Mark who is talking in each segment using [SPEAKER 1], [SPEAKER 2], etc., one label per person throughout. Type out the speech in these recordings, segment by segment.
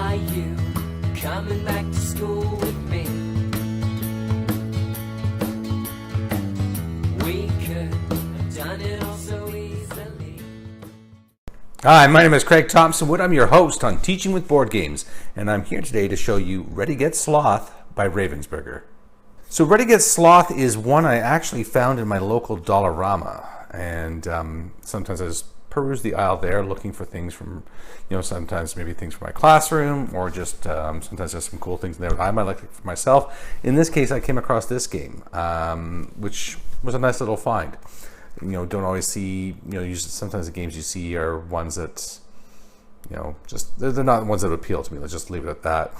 [SPEAKER 1] Are you coming back to school with me? We could have done it all so easily.
[SPEAKER 2] Hi, my name is Craig Thompson-Wood. I'm your host on Teaching with Board Games, and I'm here today to show you Ready Get Sloth by Ravensbirger. So Ready Get Sloth is one I actually found in my local Dollarama, and sometimes I just peruse the aisle there looking for things from, sometimes maybe things for my classroom, or just sometimes there's some cool things in there that I might like for myself. In this case, I came across this game, which was a nice little find. Don't always see, sometimes the games you see are ones that, just, they're not ones that appeal to me. Let's just leave it at that.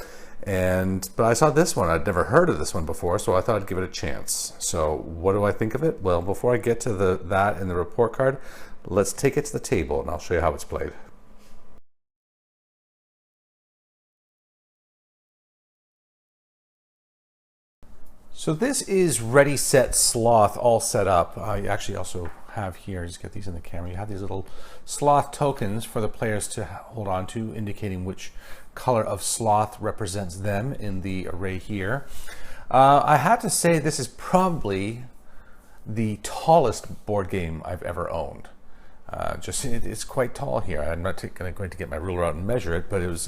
[SPEAKER 2] But I saw this one. I'd never heard of this one before, so I thought I'd give it a chance. So what do I think of it? Well, before I get to that and the report card, let's take it to the table and I'll show you how it's played. So this is Ready, Set, Sloth all set up. You actually also have here, just get these in the camera, you have these little sloth tokens for the players to hold on to, indicating which color of sloth represents them in the array here. I have to say this is probably the tallest board game I've ever owned. It's quite tall here. I'm not going to get my ruler out and measure it, but it was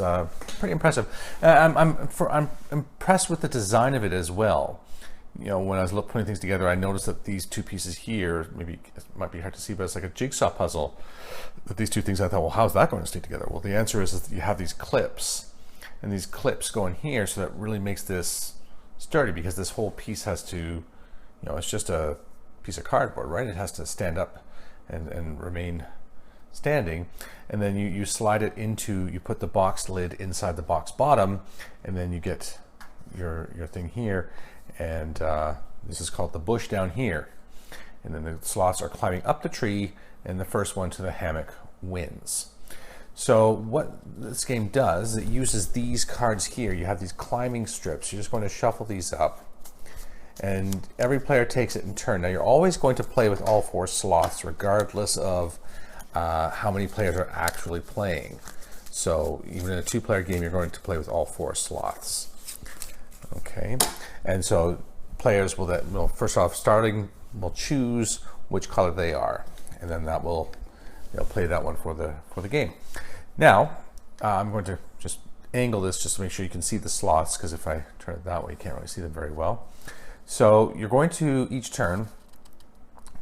[SPEAKER 2] pretty impressive. I'm impressed with the design of it as well. When I was putting things together, I noticed that these two pieces here, maybe it might be hard to see, but it's like a jigsaw puzzle. That these two things, I thought, well, how's that going to stay together? Well, the answer is that you have these clips, and these clips go in here, so that really makes this sturdy, because this whole piece has to, it's just a piece of cardboard, right? It has to stand up and remain standing, and then you slide it into, you put the box lid inside the box bottom, and then you get your thing here, and this is called the bush down here, and then the sloths are climbing up the tree, and the first one to the hammock wins. So what this game does, it uses these cards here. You have these climbing strips. You're just going to shuffle these up, and every player takes it in turn. Now you're always going to play with all four sloths, regardless of how many players are actually playing. So even in a two-player game, you're going to play with all four sloths. Okay, and so players will first off, starting, will choose which color they are, and then that will, play that one for the game. Now I'm going to just angle this just to make sure you can see the sloths, because if I turn it that way, you can't really see them very well. So you're going to each turn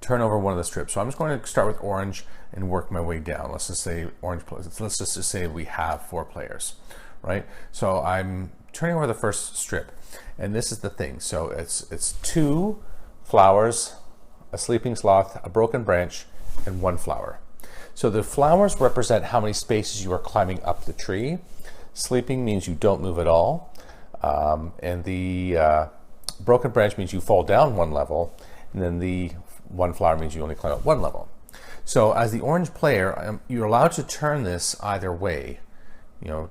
[SPEAKER 2] over one of the strips. So I'm just going to start with orange and work my way down. Let's just say orange. Let's just say we have 4 players, right? So I'm turning over the first strip, and this is the thing. So it's 2 flowers, a sleeping sloth, a broken branch, and 1 flower. So the flowers represent how many spaces you are climbing up the tree. Sleeping means you don't move at all, and the broken branch means you fall down 1 level, and then the 1 flower means you only climb up 1 level. So as the orange player, you're allowed to turn this either way,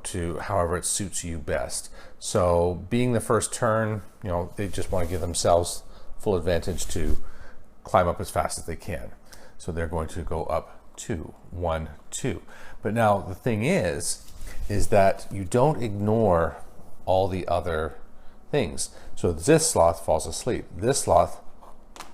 [SPEAKER 2] to however it suits you best. So being the first turn, they just want to give themselves full advantage to climb up as fast as they can. So they're going to go up 2, 1, 2. But now the thing is that you don't ignore all the other things. So this sloth falls asleep, this sloth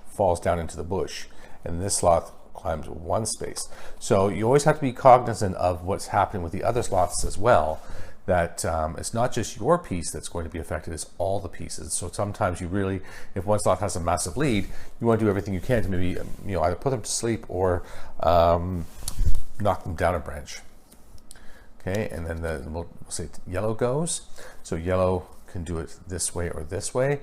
[SPEAKER 2] falls down into the bush, and this sloth climbs 1 space. So you always have to be cognizant of what's happening with the other sloths as well, that it's not just your piece that's going to be affected, it's all the pieces. So sometimes you really, if one sloth has a massive lead, you want to do everything you can to maybe either put them to sleep or knock them down a branch. Okay, and then we'll say yellow goes. So yellow can do it this way or this way.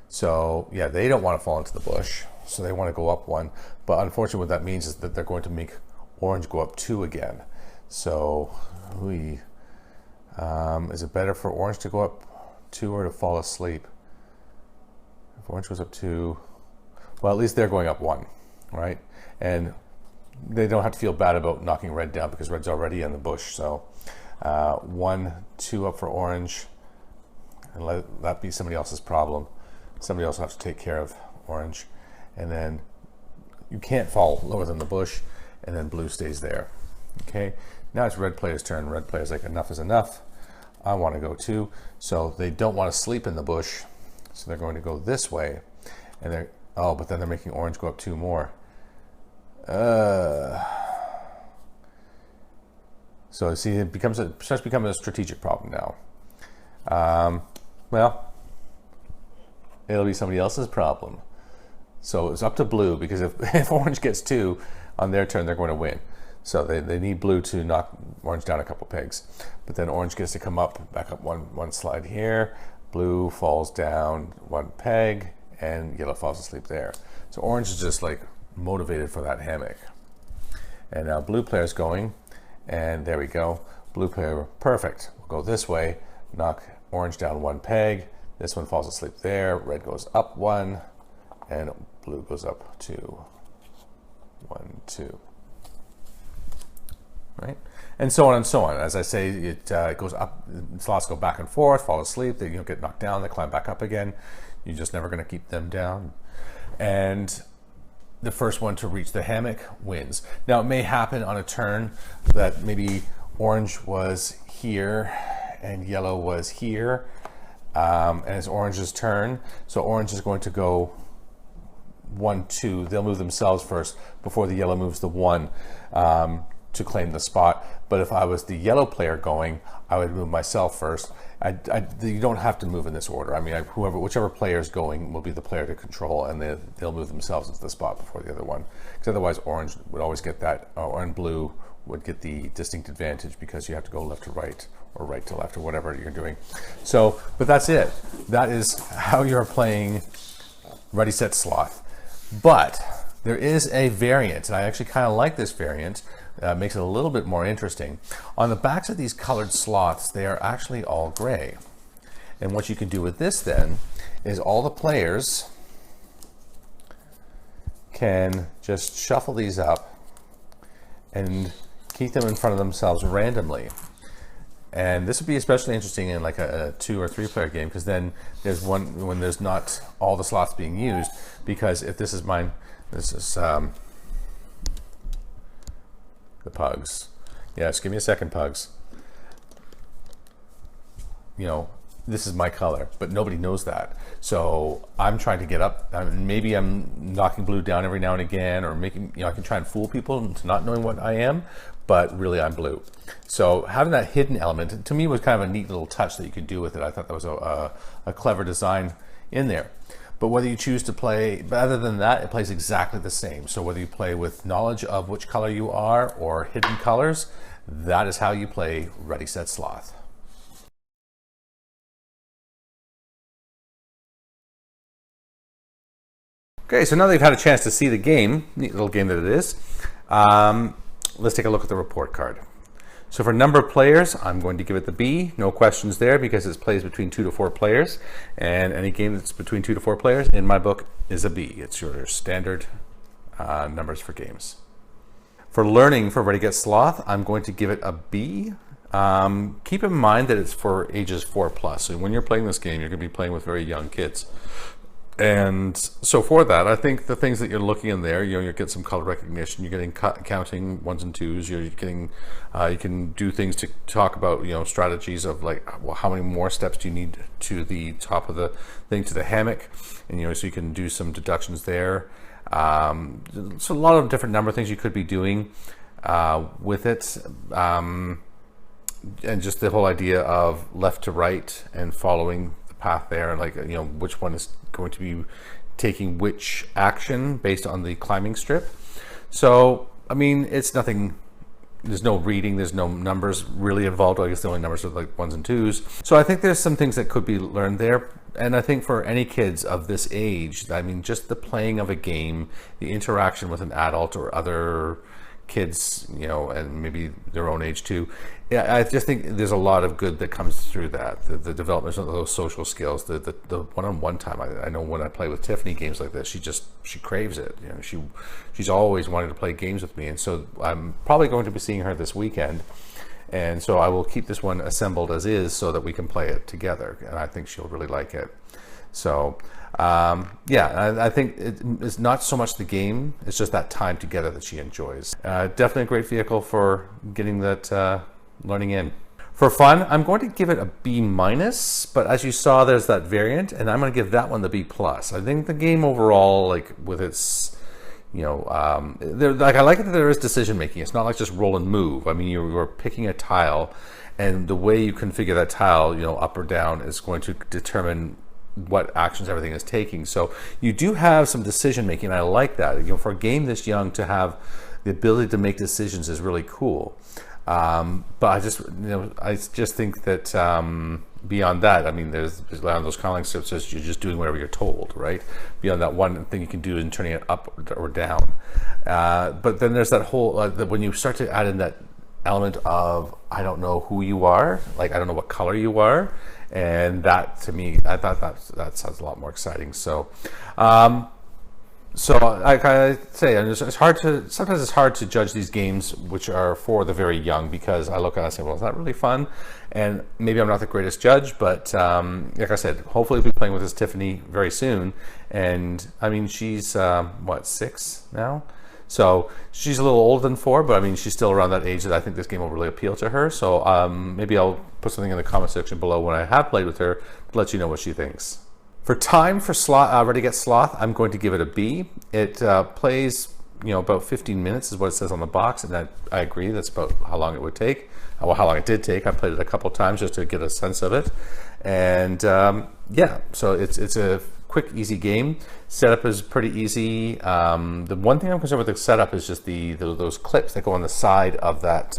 [SPEAKER 2] So yeah, they don't want to fall into the bush, so they want to go up 1. But unfortunately what that means is that they're going to make orange go up 2 again. So is it better for orange to go up 2 or to fall asleep? If orange goes up 2, well, at least they're going up 1, right? And they don't have to feel bad about knocking red down, because red's already in the bush. So 1, 2 up for orange, and let that be somebody else's problem. Somebody else will have to take care of orange, and then you can't fall lower than the bush, and then blue stays there. Okay, now it's red player's turn. Red player's like, enough is enough. I want to go too. So they don't want to sleep in the bush. So they're going to go this way. And they're, oh, but then they're making orange go up 2 more. So see, it starts becoming a strategic problem now. Well, it'll be somebody else's problem. So it's up to blue, because if orange gets 2 on their turn, they're going to win. So they need blue to knock orange down a couple pegs. But then orange gets to come up, back up one slide here. Blue falls down 1 peg, and yellow falls asleep there. So orange is just like motivated for that hammock. And now blue player's going, and there we go. Blue player, perfect. We'll go this way, knock orange down 1 peg. This one falls asleep there. Red goes up 1, and blue goes up 2. 1, 2. Right? And so on and so on. As I say, it goes up, sloths go back and forth, fall asleep, they get knocked down, they climb back up again. You're just never going to keep them down. And the first one to reach the hammock wins. Now, it may happen on a turn that maybe orange was here and yellow was here, and it's orange's turn. So orange is going to go 1, 2. They'll move themselves first before the yellow moves the 1 to claim the spot. But if I was the yellow player going, I would move myself first. You don't have to move in this order. I mean, whichever player is going will be the player to control, and they'll move themselves into the spot before the other one. Because otherwise, orange would always get that, and blue would get the distinct advantage, because you have to go left to right or right to left or whatever you're doing. So, but that's it. That is how you're playing Ready, Set, Sloth. But there is a variant, and I actually kind of like this variant. Makes it a little bit more interesting. On the backs of these colored sloths, they are actually all gray. And what you can do with this then is all the players can just shuffle these up and keep them in front of themselves randomly. And this would be especially interesting in like a 2 or 3 player game, because then there's one when there's not all the slots being used. Because if this is mine, this is the pugs. Yes, give me a second, pugs. You know, this is my color, but nobody knows that. So I'm trying to get up. Maybe I'm knocking blue down every now and again, or making, I can try and fool people into not knowing what I am, but really I'm blue. So having that hidden element, to me, was kind of a neat little touch that you could do with it. I thought that was a clever design in there. But whether you choose to play, but other than that, it plays exactly the same. So whether you play with knowledge of which color you are or hidden colors, that is how you play Ready, Set, Sloth. Okay, so now that you've had a chance to see the game, neat little game that it is, let's take a look at the report card. So for number of players, I'm going to give it the B. No questions there, because it plays between 2 to 4 players. And any game that's between 2 to 4 players, in my book, is a B. It's your standard numbers for games. For learning for Ready, Get, Sloth, I'm going to give it a B. Keep in mind that it's for ages 4+. So when you're playing this game, you're going to be playing with very young kids. And so for that, I think the things that you're looking in there, you get some color recognition, you're getting counting 1s and 2s, you're getting, you can do things to talk about, strategies of like, well, how many more steps do you need to the top of the thing, to the hammock, and so you can do some deductions there. So a lot of different number of things you could be doing with it. And just the whole idea of left to right and following the path there, and like, which one is going to be taking which action based on the climbing strip. So, I mean, it's nothing, there's no reading, there's no numbers really involved. I guess the only numbers are like 1s and 2s. So I think there's some things that could be learned there. And I think for any kids of this age, I mean, just the playing of a game, the interaction with an adult or other kids, and maybe their own age too. Yeah, I just think there's a lot of good that comes through that. The development of those social skills, the one-on-one time. I know when I play with Tiffany games like this, she craves it. She's always wanted to play games with me, and so I'm probably going to be seeing her this weekend. And so I will keep this one assembled as is so that we can play it together, and I think she'll really like it. So yeah, I think it's not so much the game, it's just that time together that she enjoys. Definitely a great vehicle for getting that learning in. For fun, I'm going to give it a B minus, but as you saw, there's that variant, and I'm going to give that one the B plus. I think the game overall, like with its, like I like it that there is decision making. It's not like just roll and move. I mean, you're picking a tile, and the way you configure that tile, up or down, is going to determine what actions everything is taking. So you do have some decision making. And I like that. For a game this young to have the ability to make decisions is really cool. But I just think that beyond that, I mean, there's on those counting strips, you're just doing whatever you're told, right? Beyond that, one thing you can do is turning it up or down. But then there's that whole when you start to add in that element of I don't know who you are, like I don't know what color you are, and that to me, I thought that sounds a lot more exciting. So. So like I say, sometimes it's hard to judge these games which are for the very young, because I look at it and say, well, is that really fun? And maybe I'm not the greatest judge, but like I said, hopefully we'll be playing with this Tiffany very soon. And I mean, she's 6 now? So she's a little older than 4, but I mean, she's still around that age that I think this game will really appeal to her. So maybe I'll put something in the comment section below when I have played with her to let you know what she thinks. For time for Sloth, Ready Get Sloth, I'm going to give it a B. It plays, about 15 minutes is what it says on the box, and I agree. That's about how long it would take. Well, how long it did take. I played it a couple of times just to get a sense of it, and yeah. So it's a quick, easy game. Setup is pretty easy. The one thing I'm concerned with the setup is just those clips that go on the side of that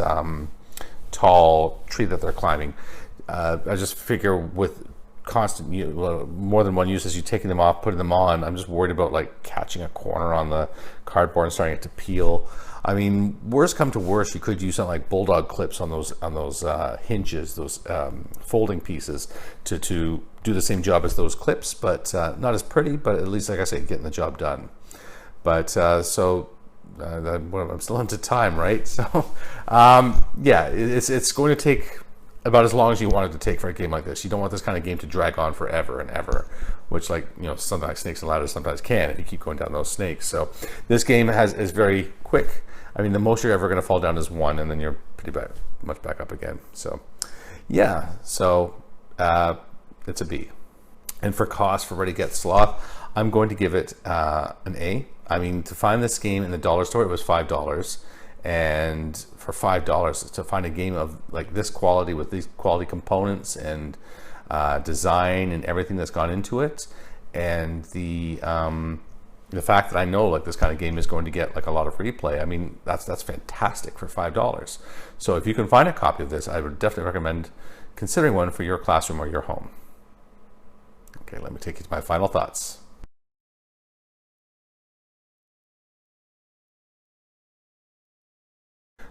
[SPEAKER 2] tall tree that they're climbing. I just figure with constant more than one use, as you taking them off, putting them on, I'm just worried about like catching a corner on the cardboard and starting it to peel. I mean, worst come to worst, you could use something like bulldog clips on those hinges, those folding pieces to do the same job as those clips, but not as pretty, but at least, like I say, getting the job done. But I'm still into time, right? So yeah, it's going to take about as long as you want it to take for a game like this. You don't want this kind of game to drag on forever and ever, which something like Snakes and Ladders sometimes can if you keep going down those snakes. So this game is very quick. I mean, the most you're ever going to fall down is 1, and then you're pretty much back up again. So yeah, so it's a B. And for cost for Ready Get Sloth, I'm going to give it an A. I mean, to find this game in the dollar store, it was $5. And for $5 to find a game of like this quality with these quality components and design and everything that's gone into it, and the fact that I know like this kind of game is going to get like a lot of replay, I mean, that's fantastic for $5. So if you can find a copy of this, I would definitely recommend considering one for your classroom or your home. Okay, let me take you to my final thoughts.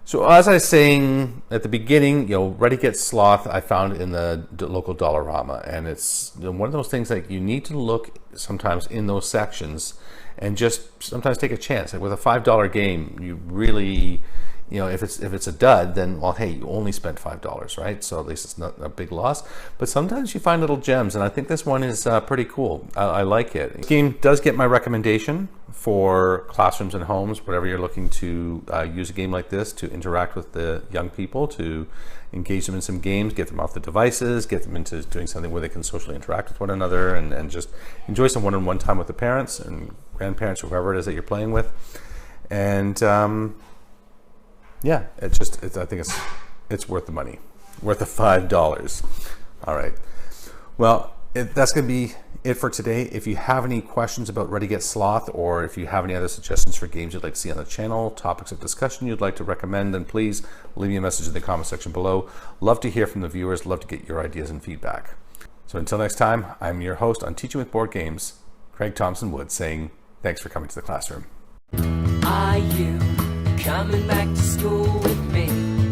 [SPEAKER 2] So as I was saying at the beginning, Ready Get Sloth I found in the local Dollarama, and it's one of those things that you need to look sometimes in those sections and just sometimes take a chance. Like with a $5 game, you really, if it's a dud, then well, hey, you only spent $5, right? So at least it's not a big loss. But sometimes you find little gems, and I think this one is pretty cool. I like it. The game does get my recommendation for classrooms and homes, whatever you're looking to use a game like this to interact with the young people, to engage them in some games, get them off the devices, get them into doing something where they can socially interact with one another, and just enjoy some one-on-one time with the parents and grandparents, or whoever it is that you're playing with. And yeah, I think it's worth the money, worth the $5. All right. Well, that's going to be it for today. If you have any questions about Ready Get Sloth, or if you have any other suggestions for games you'd like to see on the channel, topics of discussion you'd like to recommend, then please leave me a message in the comment section below. Love to hear from the viewers. Love to get your ideas and feedback. So until next time, I'm your host on Teaching with Board Games, Craig Thompson Wood, saying thanks for coming to the classroom.
[SPEAKER 1] Are you coming back to school with me?